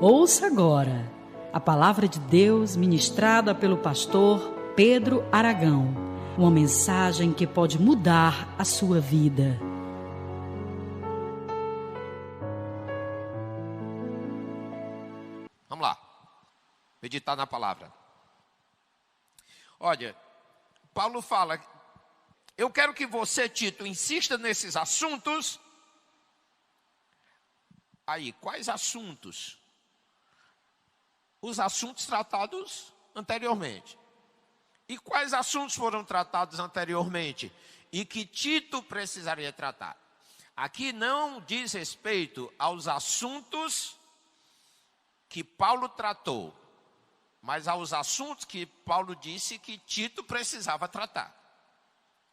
Ouça agora a palavra de Deus ministrada pelo pastor Pedro Aragão. Uma mensagem que pode mudar a sua vida. Vamos lá, meditar na palavra. Olha, Paulo fala, eu quero que você, Tito, insista nesses assuntos. Aí, quais assuntos? Os assuntos tratados anteriormente. E quais assuntos foram tratados anteriormente e que Tito precisaria tratar? Aqui não diz respeito aos assuntos que Paulo tratou, mas aos assuntos que Paulo disse que Tito precisava tratar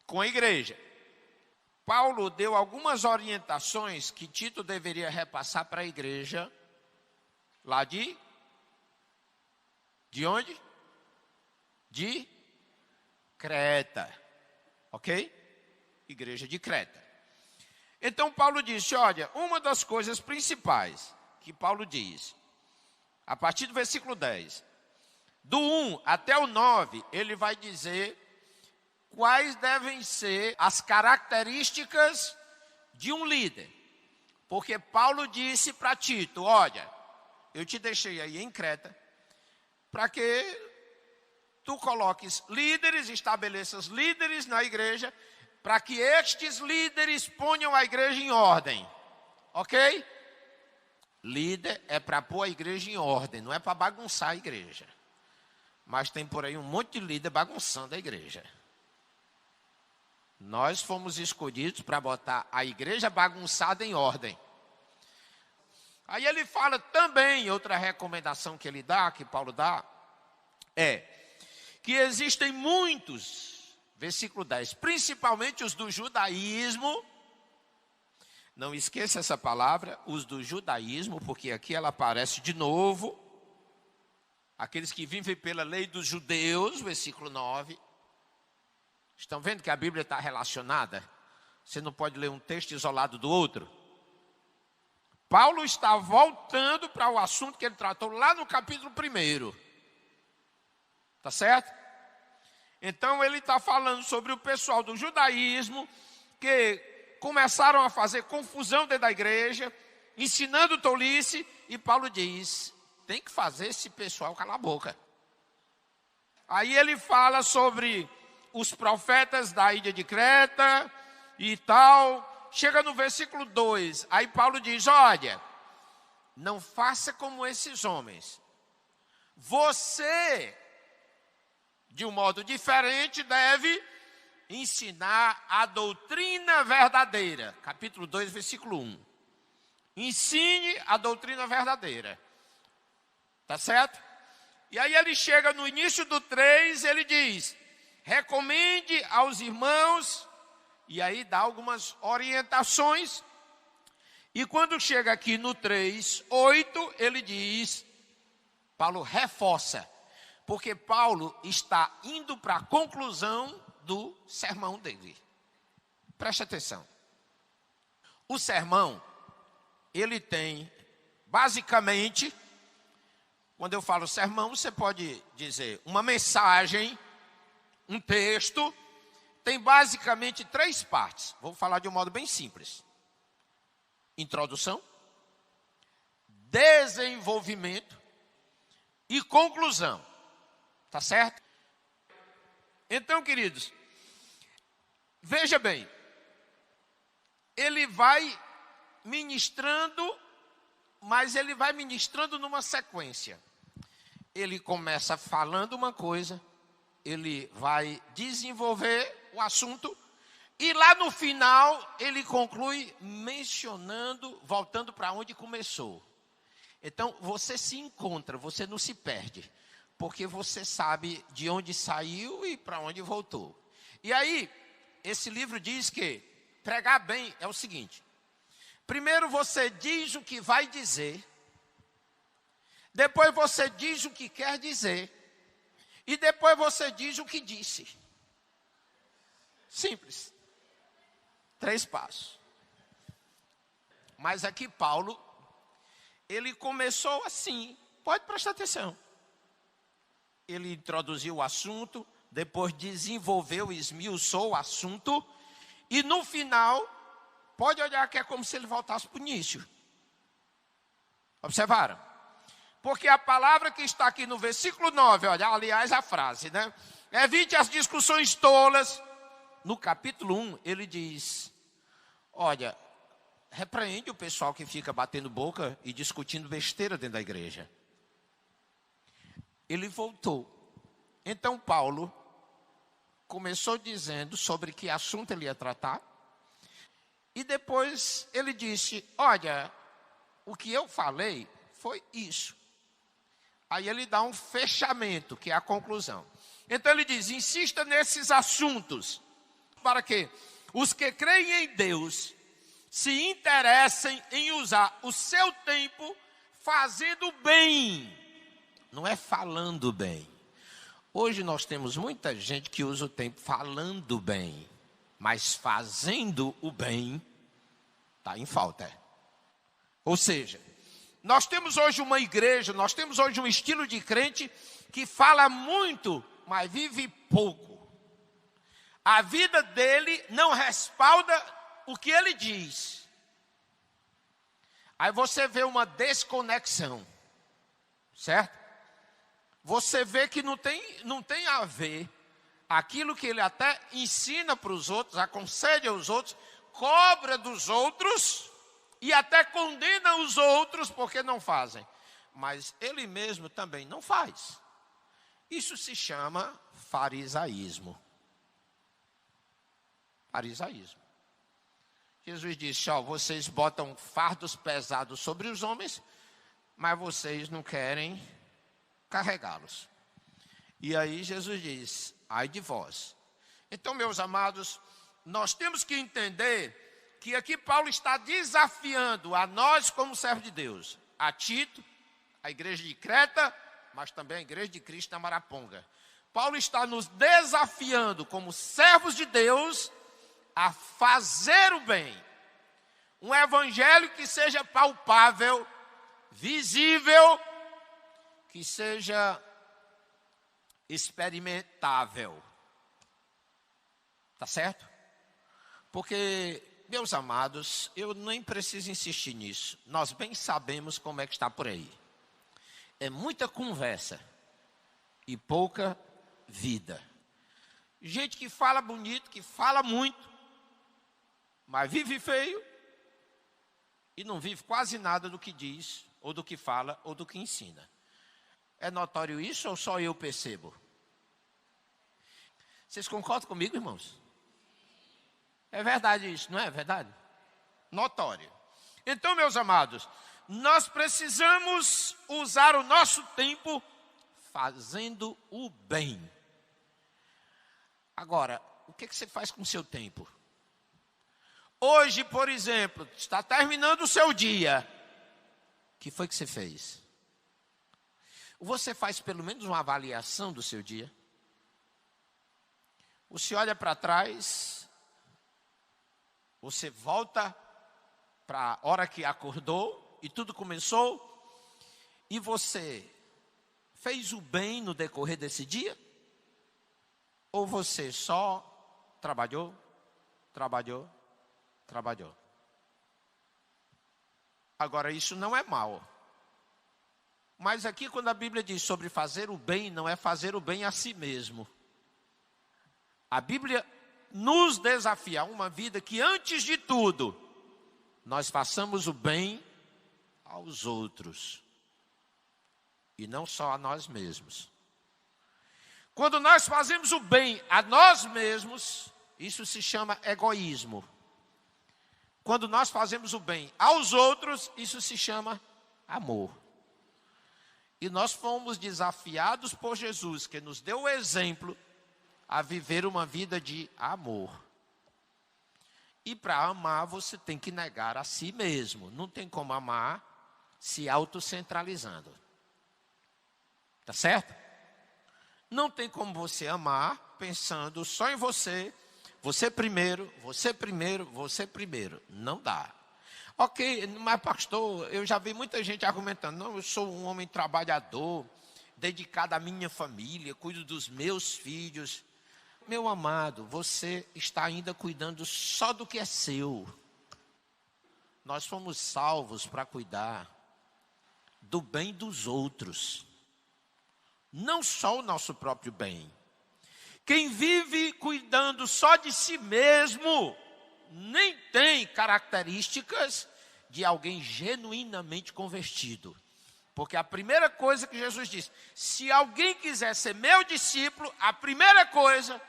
com a igreja. Paulo deu algumas orientações que Tito deveria repassar para a igreja lá de onde? De Creta, ok? Igreja de Creta. Então Paulo disse, olha, uma das coisas principais que Paulo diz, a partir do versículo 10, do 1 até o 9, ele vai dizer quais devem ser as características de um líder. Porque Paulo disse para Tito, olha, eu te deixei aí em Creta, para que tu coloques líderes, estabeleças líderes na igreja, para que estes líderes ponham a igreja em ordem, ok? Líder é para pôr a igreja em ordem, não é para bagunçar a igreja. Mas tem por aí um monte de líder bagunçando a igreja. Nós fomos escolhidos para botar a igreja bagunçada em ordem. Aí ele fala também, outra recomendação que ele dá, que Paulo dá, é que existem muitos, versículo 10, principalmente os do judaísmo, não esqueça essa palavra, os do judaísmo, porque aqui ela aparece de novo, aqueles que vivem pela lei dos judeus, versículo 9, estão vendo que a Bíblia está relacionada? Você não pode ler um texto isolado do outro. Paulo está voltando para o assunto que ele tratou lá no capítulo 1. Tá certo? Então ele está falando sobre o pessoal do judaísmo que começaram a fazer confusão dentro da igreja, ensinando tolice, e Paulo diz, tem que fazer esse pessoal calar a boca. Aí ele fala sobre os profetas da ilha de Creta e tal. Chega no versículo 2, aí Paulo diz, olha, não faça como esses homens. Você, de um modo diferente, deve ensinar a doutrina verdadeira. Capítulo 2, versículo 1. Ensine a doutrina verdadeira. Tá certo? E aí ele chega no início do 3, ele diz, recomende aos irmãos, e aí dá algumas orientações. E quando chega aqui no 3:8, ele diz, Paulo reforça, porque Paulo está indo para a conclusão do sermão dele. Preste atenção. O sermão, ele tem, basicamente, quando eu falo sermão, você pode dizer uma mensagem, um texto, tem basicamente 3 partes. Vou falar de um modo bem simples. Introdução, desenvolvimento e conclusão. Tá certo? Então, queridos, veja bem. Ele vai ministrando, mas ele vai ministrando numa sequência. Ele começa falando uma coisa, ele vai desenvolver o assunto, e lá no final ele conclui mencionando, voltando para onde começou. Então você se encontra, você não se perde, porque você sabe de onde saiu e para onde voltou. E aí, esse livro diz que pregar bem é o seguinte: primeiro você diz o que vai dizer, depois você diz o que quer dizer, e depois você diz o que disse. Simples. 3 passos. Mas aqui Paulo, ele começou assim, pode prestar atenção. Ele introduziu o assunto, depois desenvolveu, esmiuçou o assunto, e no final, pode olhar que é como se ele voltasse para o início. Observaram? Porque a palavra que está aqui no versículo 9, olha, aliás, a frase, né? Evite as discussões tolas. No capítulo 1, ele diz, olha, repreende o pessoal que fica batendo boca e discutindo besteira dentro da igreja. Ele voltou. Então, Paulo começou dizendo sobre que assunto ele ia tratar. E depois ele disse, olha, o que eu falei foi isso. Aí ele dá um fechamento, que é a conclusão. Então ele diz, insista nesses assuntos, para que os que creem em Deus se interessem em usar o seu tempo fazendo bem, não é falando bem. Hoje nós temos muita gente que usa o tempo falando bem, mas fazendo o bem está em falta. Ou seja, nós temos hoje uma igreja, nós temos hoje um estilo de crente que fala muito, mas vive pouco. A vida dele não respalda o que ele diz. Aí você vê uma desconexão, certo? Você vê que não tem a ver aquilo que ele até ensina para os outros, aconselha os outros, cobra dos outros e até condena os outros porque não fazem. Mas ele mesmo também não faz. Isso se chama farisaísmo. Farisaísmo. Jesus disse, ó, vocês botam fardos pesados sobre os homens, mas vocês não querem carregá-los. E aí Jesus diz, ai de vós. Então, meus amados, nós temos que entender que aqui Paulo está desafiando a nós como servos de Deus, a Tito, a igreja de Creta, mas também a igreja de Cristo na Maraponga. Paulo está nos desafiando como servos de Deus a fazer o bem. Um evangelho que seja palpável, visível, que seja experimentável. Tá certo? Porque, meus amados, eu nem preciso insistir nisso. Nós bem sabemos como é que está por aí. É muita conversa e pouca vida. Gente que fala bonito, que fala muito, mas vive feio e não vive quase nada do que diz, ou do que fala, ou do que ensina. É notório isso ou só eu percebo? Vocês concordam comigo, irmãos? É verdade isso, não é verdade? Notório. Então, meus amados, nós precisamos usar o nosso tempo fazendo o bem. Agora, o que você faz com o seu tempo? Hoje, por exemplo, está terminando o seu dia. O que foi que você fez? Você faz pelo menos uma avaliação do seu dia? Você olha para trás, você volta para a hora que acordou e tudo começou, e você fez o bem no decorrer desse dia? Ou você só trabalhou? Agora, isso não é mal. Mas aqui, quando a Bíblia diz sobre fazer o bem, não é fazer o bem a si mesmo. A Bíblia nos desafia a uma vida que, antes de tudo, nós façamos o bem aos outros. E não só a nós mesmos. Quando nós fazemos o bem a nós mesmos, isso se chama egoísmo. Quando nós fazemos o bem aos outros, isso se chama amor. E nós fomos desafiados por Jesus, que nos deu o exemplo a viver uma vida de amor. E para amar, você tem que negar a si mesmo. Não tem como amar se autocentralizando. Tá certo? Não tem como você amar pensando só em você, você primeiro. Não dá. Ok, mas pastor, eu já vi muita gente argumentando, não, eu sou um homem trabalhador, dedicado à minha família, cuido dos meus filhos. Meu amado, você está ainda cuidando só do que é seu. Nós fomos salvos para cuidar do bem dos outros, não só o nosso próprio bem. Quem vive cuidando só de si mesmo, nem tem características de alguém genuinamente convertido. Porque a primeira coisa que Jesus disse, se alguém quiser ser meu discípulo, a primeira coisa,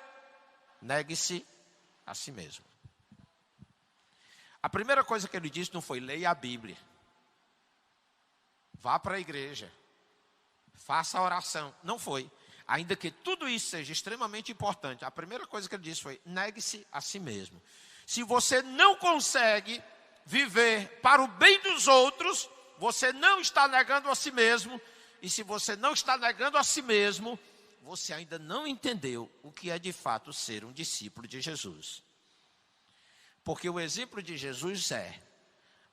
negue-se a si mesmo. A primeira coisa que ele disse não foi leia a Bíblia. Vá para a igreja. Faça a oração. Não foi. Ainda que tudo isso seja extremamente importante, a primeira coisa que ele disse foi, negue-se a si mesmo. Se você não consegue viver para o bem dos outros, você não está negando a si mesmo. E se você não está negando a si mesmo, você ainda não entendeu o que é de fato ser um discípulo de Jesus. Porque o exemplo de Jesus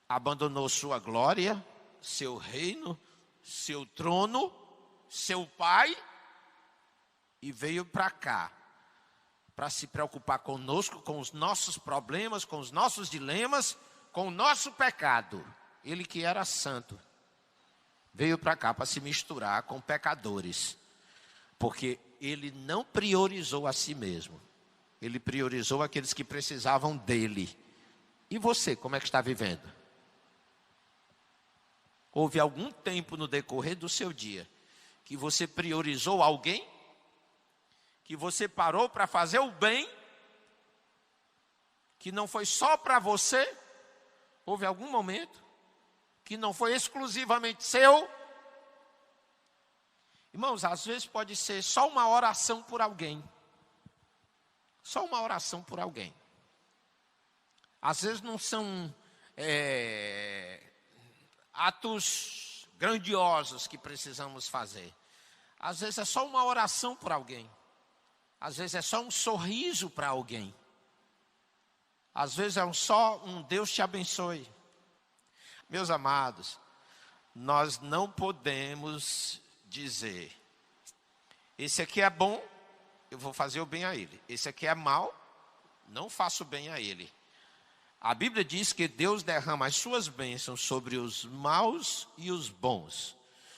abandonou sua glória, seu reino, seu trono, seu pai, e veio para cá, para se preocupar conosco, com os nossos problemas, com os nossos dilemas, com o nosso pecado. Ele que era santo, veio para cá para se misturar com pecadores, porque ele não priorizou a si mesmo, ele priorizou aqueles que precisavam dele. E você, como é que está vivendo? Houve algum tempo no decorrer do seu dia que você priorizou alguém? Que você parou para fazer o bem? Que não foi só para você? Houve algum momento que não foi exclusivamente seu? Irmãos, às vezes pode ser só uma oração por alguém. Só uma oração por alguém. Às vezes não são atos grandiosos que precisamos fazer. Às vezes é só uma oração por alguém. Às vezes é só um sorriso para alguém. Às vezes é só um Deus te abençoe. Meus amados, nós não podemos dizer, esse aqui é bom, eu vou fazer o bem a ele. Esse aqui é mau, não faço o bem a ele. A Bíblia diz que Deus derrama as suas bênçãos sobre os maus e os bons,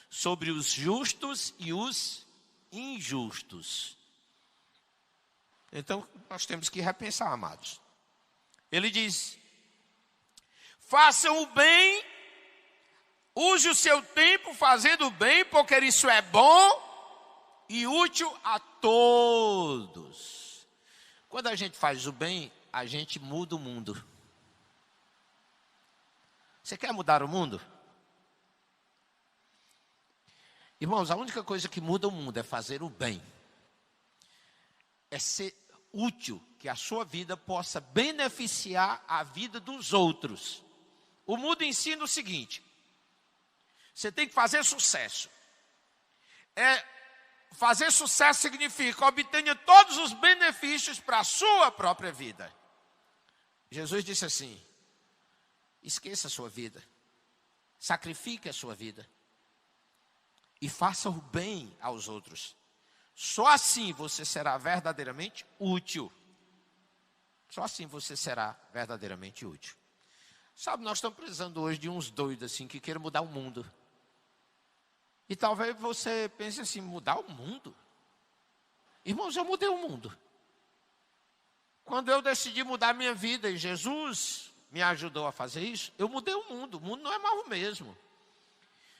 sobre os justos e os injustos. Então, nós temos que repensar, amados. Ele diz, façam o bem, use o seu tempo fazendo o bem, porque isso é bom e útil a todos. Quando a gente faz o bem, a gente muda o mundo. Você quer mudar o mundo? Irmãos, a única coisa que muda o mundo é fazer o bem. É ser útil, que a sua vida possa beneficiar a vida dos outros. O mundo ensina o seguinte, você tem que fazer sucesso. Fazer sucesso significa obtenha todos os benefícios para a sua própria vida. Jesus disse assim, esqueça a sua vida, sacrifique a sua vida e faça o bem aos outros. Só assim você será verdadeiramente útil. Só assim você será verdadeiramente útil. Sabe, nós estamos precisando hoje de uns doidos assim que queiram mudar o mundo. E talvez você pense assim, mudar o mundo? Irmãos, eu mudei o mundo. Quando eu decidi mudar minha vida e Jesus me ajudou a fazer isso, eu mudei o mundo não é mais o mesmo.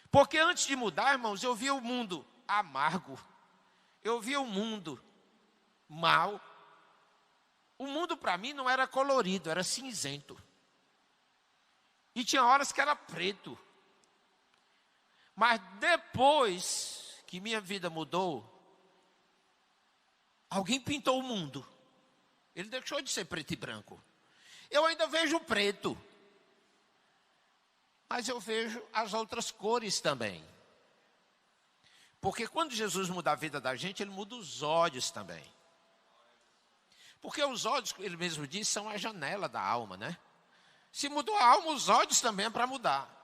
Porque antes de mudar, irmãos, eu via o mundo amargo. Eu via o mundo mal. O mundo para mim não era colorido, era cinzento. E tinha horas que era preto. Mas depois que minha vida mudou, alguém pintou o mundo. Ele deixou de ser preto e branco. Eu ainda vejo preto. Mas eu vejo as outras cores também. Porque quando Jesus muda a vida da gente, Ele muda os olhos também. Porque os olhos, Ele mesmo diz, são a janela da alma, né? Se mudou a alma, os olhos também é para mudar.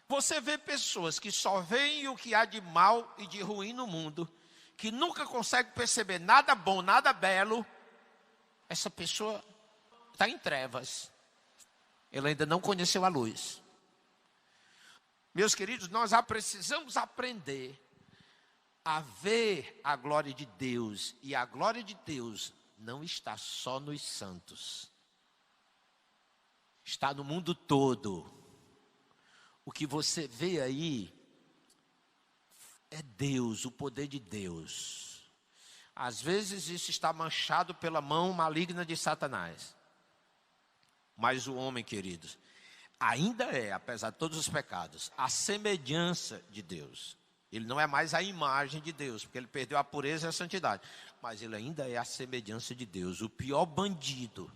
Você vê pessoas que só veem o que há de mal e de ruim no mundo, que nunca consegue perceber nada bom, nada belo. Essa pessoa está em trevas. Ela ainda não conheceu a luz. Meus queridos, nós precisamos aprender a ver a glória de Deus. E a glória de Deus não está só nos santos. Está no mundo todo. O que você vê aí é Deus, o poder de Deus. Às vezes isso está manchado pela mão maligna de Satanás. Mas o homem, queridos, ainda é, apesar de todos os pecados, a semelhança de Deus. Ele não é mais a imagem de Deus, porque ele perdeu a pureza e a santidade. Mas ele ainda é a semelhança de Deus, o pior bandido.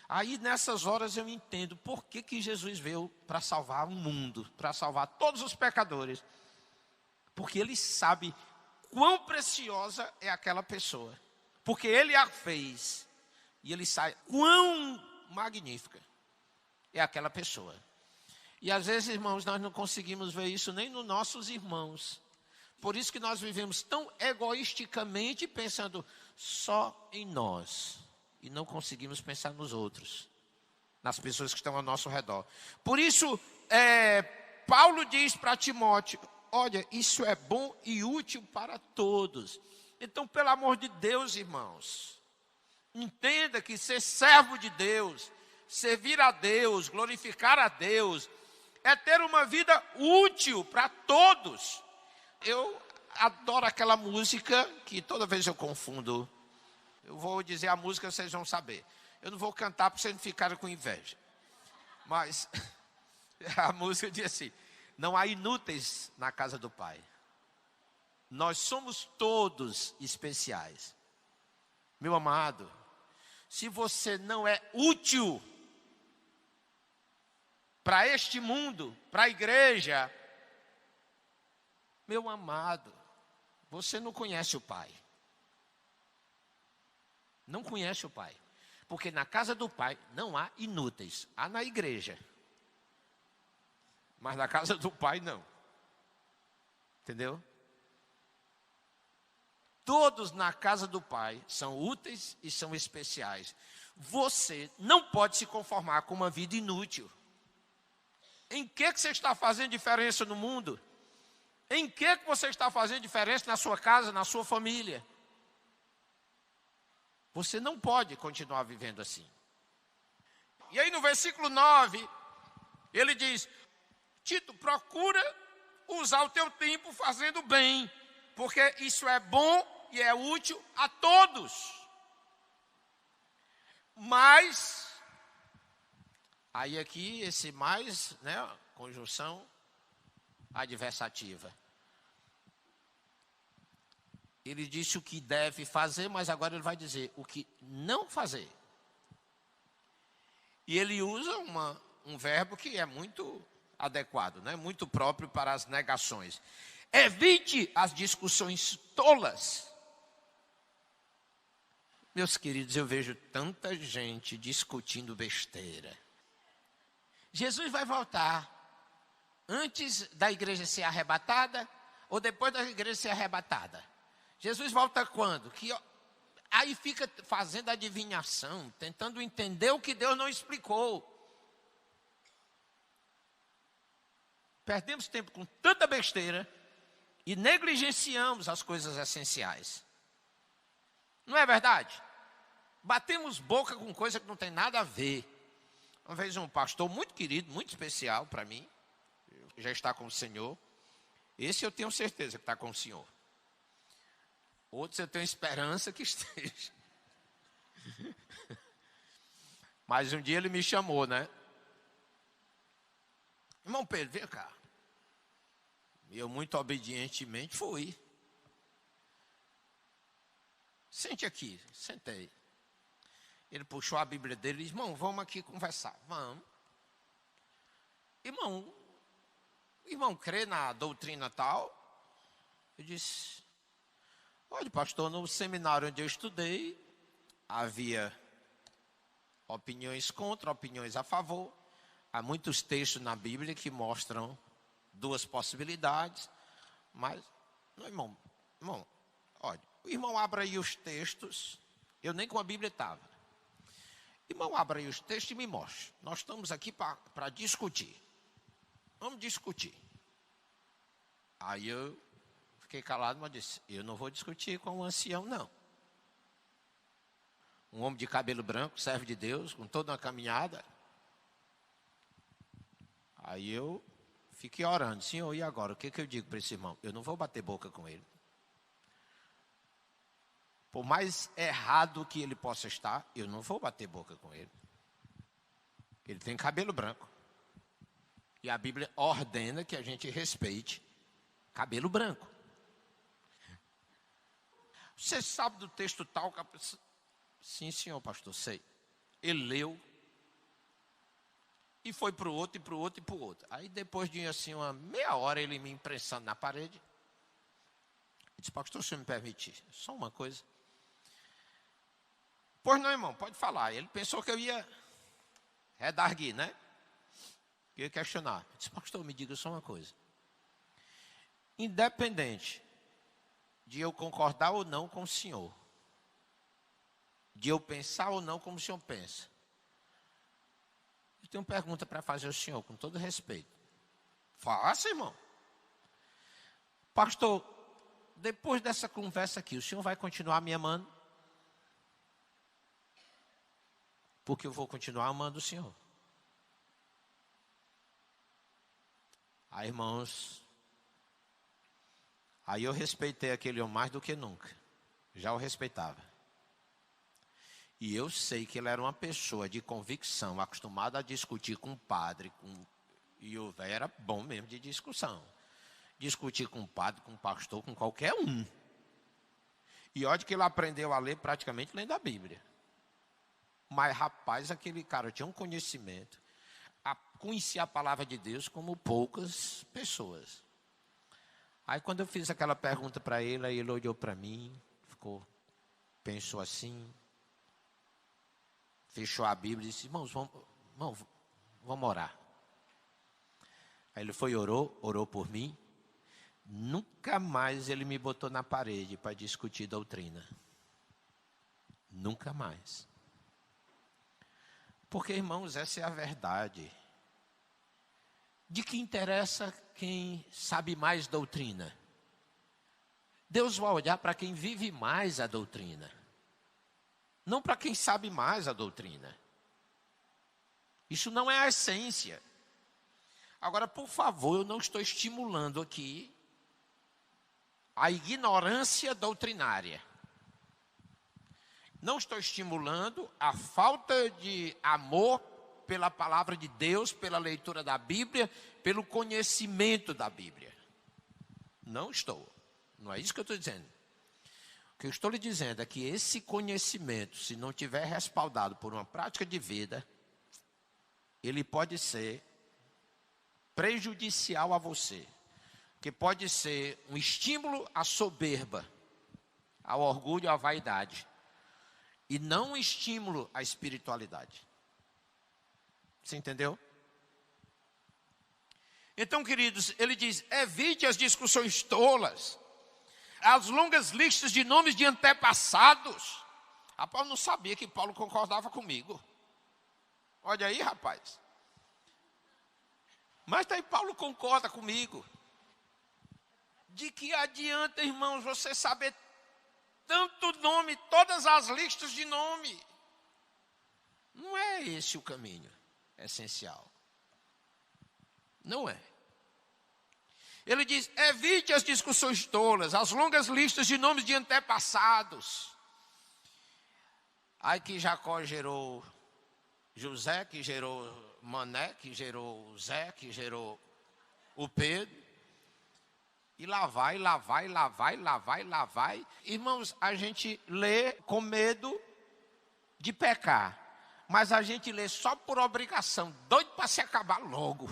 Aí nessas horas eu entendo por que Jesus veio para salvar o mundo, para salvar todos os pecadores. Porque ele sabe quão preciosa é aquela pessoa. Porque ele a fez. E ele sabe quão magnífica é aquela pessoa. E às vezes, irmãos, nós não conseguimos ver isso nem nos nossos irmãos. Por isso que nós vivemos tão egoisticamente pensando só em nós. E não conseguimos pensar nos outros, nas pessoas que estão ao nosso redor. Por isso, Paulo diz para Timóteo, olha, isso é bom e útil para todos. Então, pelo amor de Deus, irmãos, entenda que ser servo de Deus, servir a Deus, glorificar a Deus, é ter uma vida útil para todos. Eu adoro aquela música que toda vez eu confundo. Eu vou dizer a música, vocês vão saber. Eu não vou cantar para vocês não ficarem com inveja. Mas a música diz assim, não há inúteis na casa do Pai. Nós somos todos especiais. Meu amado, se você não é útil para este mundo, para a igreja, meu amado, você não conhece o Pai. Não conhece o Pai. Porque na casa do Pai não há inúteis. Há na igreja. Mas na casa do Pai não. Entendeu? Todos na casa do Pai são úteis e são especiais. Você não pode se conformar com uma vida inútil. Em que você está fazendo diferença no mundo? Em que você está fazendo diferença na sua casa, na sua família? Você não pode continuar vivendo assim. E aí no versículo 9, ele diz, Tito, procura usar o teu tempo fazendo bem, porque isso é bom e é útil a todos. Mas, aí aqui esse mais, né, conjunção adversativa. Ele disse o que deve fazer, mas agora ele vai dizer o que não fazer. E ele usa um verbo que é muito adequado, né? Muito próprio para as negações. Evite as discussões tolas. Meus queridos, eu vejo tanta gente discutindo besteira. Jesus vai voltar antes da igreja ser arrebatada ou depois da igreja ser arrebatada? Jesus volta quando? Aí fica fazendo adivinhação, tentando entender o que Deus não explicou. Perdemos tempo com tanta besteira e negligenciamos as coisas essenciais. Não é verdade? Batemos boca com coisa que não tem nada a ver. Uma vez um pastor muito querido, muito especial para mim, já está com o Senhor. Esse eu tenho certeza que está com o Senhor. Outros eu tenho esperança que esteja. Mas um dia ele me chamou, né? Irmão Pedro, vem cá. E eu muito obedientemente fui. Sente aqui, sentei. Ele puxou a Bíblia dele e disse, irmão, vamos aqui conversar. Vamos. Irmão, crê na doutrina tal? Eu disse, olha, pastor, no seminário onde eu estudei, havia opiniões contra, opiniões a favor. Há muitos textos na Bíblia que mostram duas possibilidades, mas, irmão, olha, o irmão abre aí os textos, eu nem com a Bíblia estava. Irmão, abre aí os textos e me mostre. Nós estamos aqui para discutir. Vamos discutir. Aí eu fiquei calado, mas disse, eu não vou discutir com um ancião, não. Um homem de cabelo branco, servo de Deus, com toda uma caminhada. Aí eu fiquei orando, Senhor, e agora? O que eu digo para esse irmão? Eu não vou bater boca com ele. Por mais errado que ele possa estar, eu não vou bater boca com ele. Ele tem cabelo branco. E a Bíblia ordena que a gente respeite cabelo branco. Você sabe do texto tal? Sim, senhor pastor, sei. Ele leu. E foi para o outro, e para o outro, e para o outro. Aí depois de assim, uma meia hora, ele me imprensando na parede. Eu disse, pastor, se me permitir, só uma coisa. Pois não, irmão, pode falar. Ele pensou que eu ia redarguir, né? Eu ia questionar. Eu disse, pastor, me diga só uma coisa. Independente de eu concordar ou não com o senhor, de eu pensar ou não como o senhor pensa, eu tenho uma pergunta para fazer ao senhor, com todo respeito. Faça, irmão. Pastor, depois dessa conversa aqui, o senhor vai continuar me amando? Porque eu vou continuar amando o senhor. Aí, irmãos, aí eu respeitei aquele homem mais do que nunca. Já o respeitava. E eu sei que ele era uma pessoa de convicção, acostumada a discutir com o padre, e o velho era bom mesmo de discussão. Discutir com o padre, com o pastor, com qualquer um. E olha que ele aprendeu a ler praticamente lendo a Bíblia. Mas, rapaz, aquele cara tinha um conhecimento, conhecia a palavra de Deus como poucas pessoas. Aí, quando eu fiz aquela pergunta para ele, aí ele olhou para mim, pensou assim, fechou a Bíblia e disse, irmãos, vamos orar. Aí ele foi, orou por mim. Nunca mais ele me botou na parede para discutir doutrina. Nunca mais. Porque, irmãos, essa é a verdade. De que interessa quem sabe mais doutrina? Deus vai olhar para quem vive mais a doutrina. Não para quem sabe mais a doutrina. Isso não é a essência. Agora, por favor, eu não estou estimulando aqui a ignorância doutrinária. Não estou estimulando a falta de amor pela palavra de Deus, pela leitura da Bíblia, pelo conhecimento da Bíblia. Não estou. Não é isso que eu estou dizendo. O que eu estou lhe dizendo é que esse conhecimento, se não tiver respaldado por uma prática de vida, ele pode ser prejudicial a você. Que pode ser um estímulo à soberba, ao orgulho, à vaidade. E não um estímulo à espiritualidade. Você entendeu? Então, queridos, ele diz, evite as discussões tolas, as longas listas de nomes de antepassados. Rapaz, eu não sabia que Paulo concordava comigo. Olha aí, rapaz. Mas daí Paulo concorda comigo. De que adianta, irmãos, você saber tanto nome, todas as listas de nome? Não é esse o caminho essencial. Não é. Ele diz, evite as discussões tolas, as longas listas de nomes de antepassados. Aí que Jacó gerou José, que gerou Mané, que gerou Zé, que gerou o Pedro. E lá vai. Irmãos, a gente lê com medo de pecar. Mas a gente lê só por obrigação, doido para se acabar logo.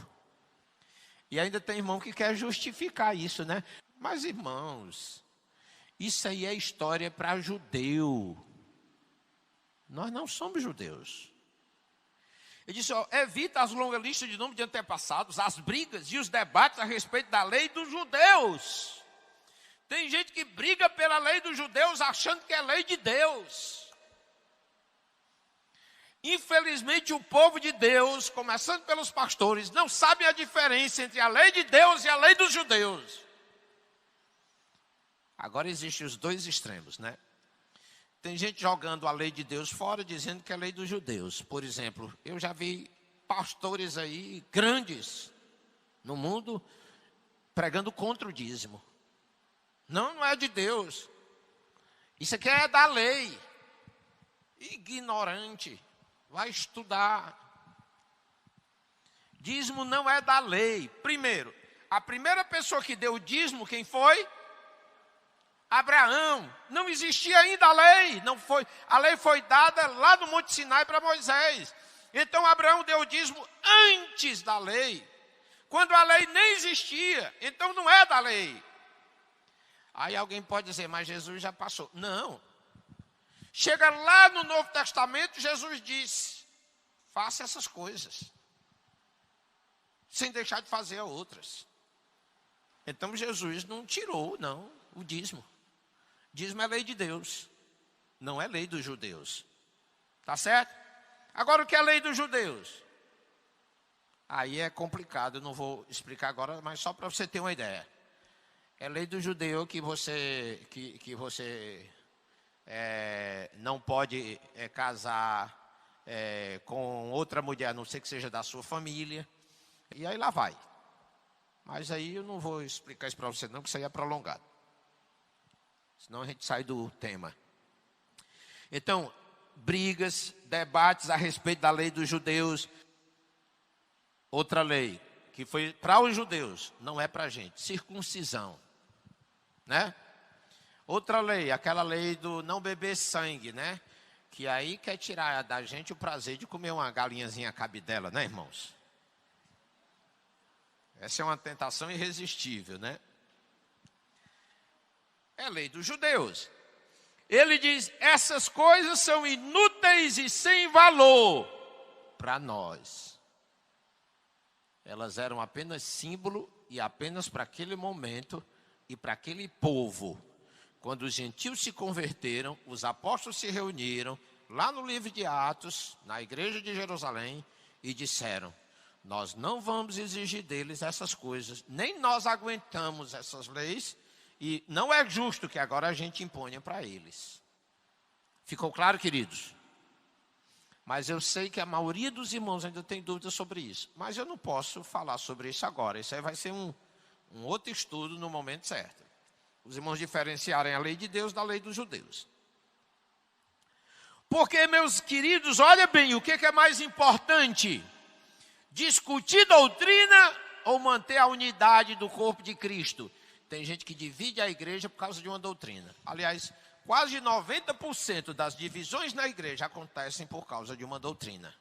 E ainda tem irmão que quer justificar isso, né? Mas, irmãos, isso aí é história para judeu. Nós não somos judeus. Ele disse, ó, evita as longas listas de nomes de antepassados, as brigas e os debates a respeito da lei dos judeus. Tem gente que briga pela lei dos judeus achando que é lei de Deus. Infelizmente o povo de Deus, começando pelos pastores, não sabe a diferença entre a lei de Deus e a lei dos judeus. Agora existem os dois extremos, né? Tem gente jogando a lei de Deus fora, dizendo que é a lei dos judeus. Por exemplo, eu já vi pastores aí, grandes, no mundo, pregando contra o dízimo. Não é de Deus. Isso aqui é da lei. Ignorante. Vai estudar. Dízimo não é da lei. Primeiro, a primeira pessoa que deu o dízimo, quem foi? Abraão. Não existia ainda a lei. A lei foi dada lá no Monte Sinai para Moisés. Então Abraão deu o dízimo antes da lei. Quando a lei nem existia. Então não é da lei. Aí alguém pode dizer, mas Jesus já passou. Não. Chega lá no Novo Testamento, Jesus disse, faça essas coisas. Sem deixar de fazer outras. Então Jesus não tirou, não, o dízimo. Dízimo é lei de Deus. Não é lei dos judeus. Tá certo? Agora o que é lei dos judeus? Aí é complicado, eu não vou explicar agora, mas só para você ter uma ideia. É lei do judeu que você não pode casar com outra mulher, a não ser que seja da sua família. E aí lá vai. Mas aí eu não vou explicar isso para você não, que isso aí é prolongado. Senão a gente sai do tema. Então, brigas, debates a respeito da lei dos judeus. Outra lei, que foi para os judeus, não é para a gente. Circuncisão. Né? Outra lei, aquela lei do não beber sangue, né? Que aí quer tirar da gente o prazer de comer uma galinhazinha cabidela, né, irmãos? Essa é uma tentação irresistível, né? É lei dos judeus. Ele diz, essas coisas são inúteis e sem valor para nós. Elas eram apenas símbolo e apenas para aquele momento e para aquele povo. Quando os gentios se converteram, os apóstolos se reuniram lá no livro de Atos, na igreja de Jerusalém, e disseram, nós não vamos exigir deles essas coisas, nem nós aguentamos essas leis, e não é justo que agora a gente imponha para eles. Ficou claro, queridos? Mas eu sei que a maioria dos irmãos ainda tem dúvidas sobre isso. Mas eu não posso falar sobre isso agora. Isso aí vai ser um outro estudo no momento certo. Os irmãos diferenciarem a lei de Deus da lei dos judeus. Porque, meus queridos, olha bem, o que é mais importante? Discutir doutrina ou manter a unidade do corpo de Cristo? Tem gente que divide a igreja por causa de uma doutrina. Aliás, quase 90% das divisões na igreja acontecem por causa de uma doutrina.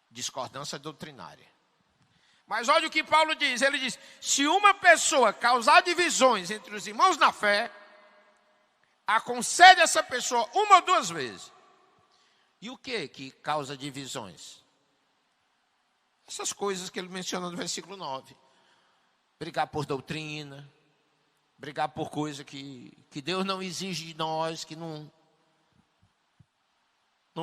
Discordância doutrinária. Mas olha o que Paulo diz. Ele diz, se uma pessoa causar divisões entre os irmãos na fé, aconselhe essa pessoa uma ou duas vezes. E o que causa divisões? Essas coisas que ele menciona no versículo 9. Brigar por doutrina, brigar por coisa que Deus não exige de nós, que não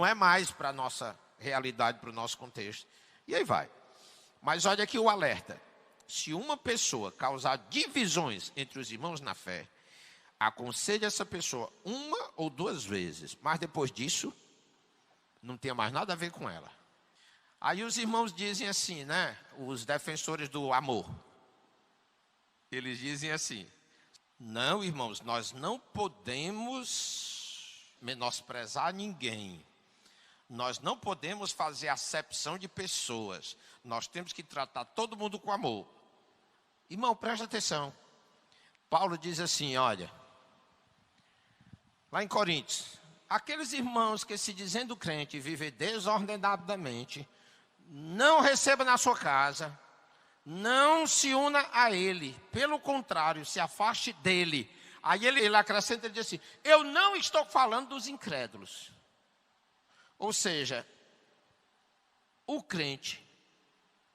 é mais para a nossa realidade, para o nosso contexto. E aí vai. Mas olha aqui o alerta. Se uma pessoa causar divisões entre os irmãos na fé, aconselhe essa pessoa uma ou duas vezes, mas depois disso, não tenha mais nada a ver com ela. Aí os irmãos dizem assim, né? Os defensores do amor. Eles dizem assim, não, irmãos, nós não podemos menosprezar ninguém. Nós não podemos fazer acepção de pessoas. Nós temos que tratar todo mundo com amor. Irmão, presta atenção. Paulo diz assim, olha, lá em Coríntios, aqueles irmãos que se dizendo crente vivem desordenadamente, não receba na sua casa, não se una a ele, pelo contrário, se afaste dele. Aí ele acrescenta, ele diz assim, eu não estou falando dos incrédulos. Ou seja, o crente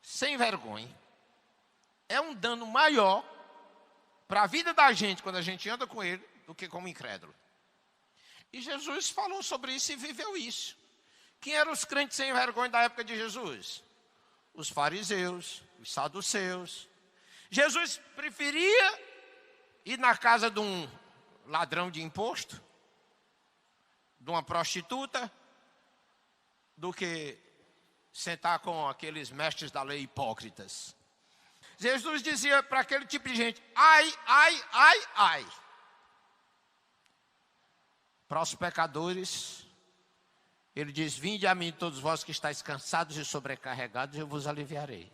sem vergonha é um dano maior para a vida da gente quando a gente anda com ele do que como incrédulo. E Jesus falou sobre isso e viveu isso. Quem eram os crentes sem vergonha da época de Jesus? Os fariseus, os saduceus. Jesus preferia ir na casa de um ladrão de imposto, de uma prostituta, do que sentar com aqueles mestres da lei hipócritas. Jesus dizia para aquele tipo de gente: ai, ai, ai, ai. Para os pecadores, ele diz: vinde a mim todos vós que estáis cansados e sobrecarregados, eu vos aliviarei.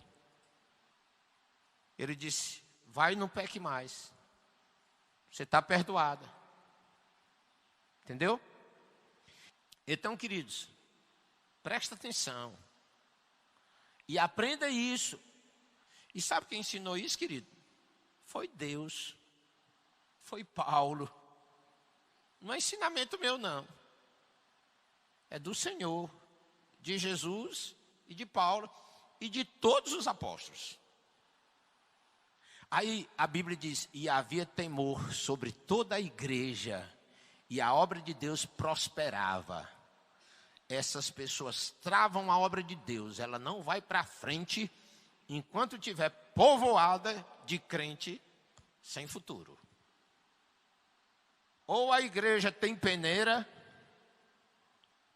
Ele disse: vai e não peque mais, você está perdoada. Entendeu? Então, queridos, presta atenção e aprenda isso. E sabe quem ensinou isso, querido? Foi Deus, foi Paulo. Não é ensinamento meu, não. É do Senhor, de Jesus e de Paulo e de todos os apóstolos. Aí a Bíblia diz: e havia temor sobre toda a igreja, e a obra de Deus prosperava. Essas pessoas travam a obra de Deus, ela não vai para frente enquanto tiver povoada de crente sem futuro. Ou a igreja tem peneira,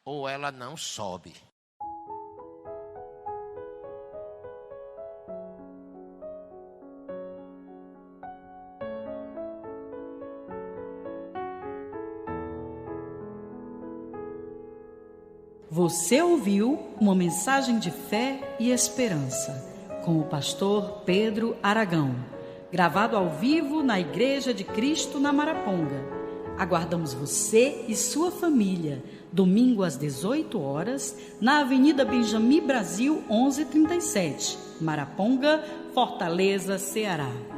ou ela não sobe. Você ouviu uma mensagem de fé e esperança com o pastor Pedro Aragão, gravado ao vivo na Igreja de Cristo na Maraponga. Aguardamos você e sua família, domingo às 18 horas, na Avenida Benjamin Brasil 1137, Maraponga, Fortaleza, Ceará.